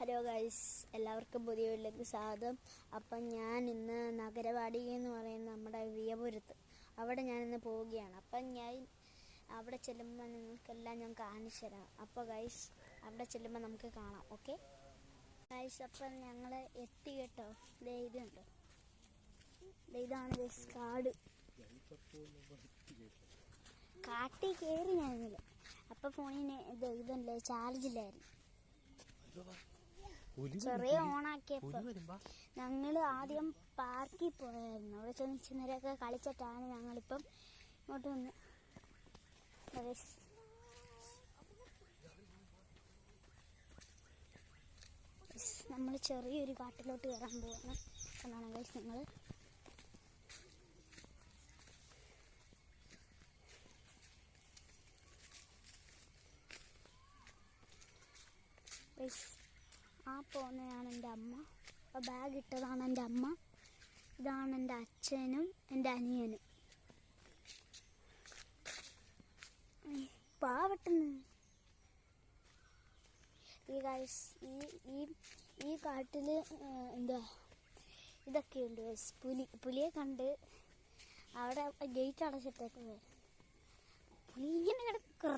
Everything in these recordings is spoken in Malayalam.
ഹലോ ഗൈസ്, എല്ലാവർക്കും പുതിയ വീട്ടിലേക്ക് സ്വാഗതം. അപ്പം ഞാൻ ഇന്ന് നഗരവാടി എന്ന് പറയുന്ന നമ്മുടെ വിയപുരത്ത് അവിടെ ഞാനിന്ന് പോവുകയാണ്. അപ്പം ഞാൻ അവിടെ ചെല്ലുമ്പോൾ നിങ്ങൾക്കെല്ലാം ഞാൻ കാണിച്ചു തരാം. അപ്പോൾ ഗൈസ് അവിടെ ചെല്ലുമ്പോൾ നമുക്ക് കാണാം. ഓക്കെ ഗൈസ്, അപ്പം ഞങ്ങൾ എത്തി കേട്ടോ. ഇതുണ്ട്, ഇതാണ് ഗൈസ് കാട്. കാട്ടിൽ കയറി ഞാനില്ല. അപ്പം ഫോണിന് ഇതല്ലേ ചാർജില്ലായിരുന്നു. ചെറിയ ഓണാക്കിയപ്പോൾ ഞങ്ങൾ ആദ്യം പാർക്കിൽ പോയായിരുന്നു. അവിടെ ചെന്ന് ഇച്ചിരി കളിച്ചിട്ടാണ് ഞങ്ങളിപ്പം ഇങ്ങോട്ട് വന്ന്. നമ്മൾ ചെറിയൊരു കാട്ടിലോട്ട് കയറാൻ പോവാണ്. എന്നാണ് ഗൈസ് നിങ്ങൾ ആ പോകുന്നതാണ് എൻ്റെ അമ്മ. അപ്പോൾ ബാഗ് ഇട്ടതാണ് എൻ്റെ അമ്മ. ഇതാണ് എൻ്റെ അച്ഛനും എൻ്റെ അനിയനും. പാവട്ടെന്ന് ഈ കാട്ടിൽ എന്താ ഇതൊക്കെയുണ്ട്. പുലിയെ കണ്ട് അവിടെ ഗേറ്റ് അടച്ചിട്ടേക്ക് പുലി ഇങ്ങനെ കിടക്ക്.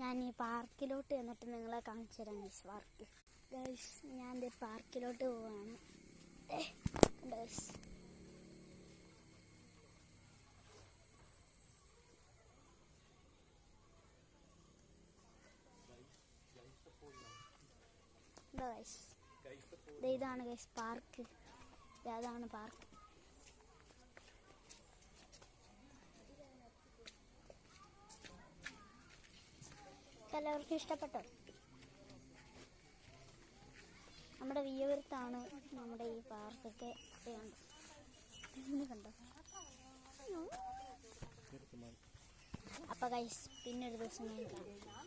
ഞാൻ ഈ പാർക്കിലോട്ട് ചെന്നിട്ട് നിങ്ങളെ കാണിച്ചു തരാം. പാർക്ക് ഗൈസ്, ഞാൻ പാർക്കിലോട്ട് പോവാണ്. ഗൈസ് ഇതാണ് ഗൈസ് പാർക്ക്. അതാണ് പാർക്ക്. എല്ലാവർക്കും ഇഷ്ടപ്പെട്ടോ? നമ്മുടെ വിയപുരത്താണ് നമ്മുടെ ഈ പാർക്കൊക്കെ. കണ്ടോ? അപ്പോൾ ഗൈസ് പിന്നൊരു ദിവസം ഞാൻ കാണാം.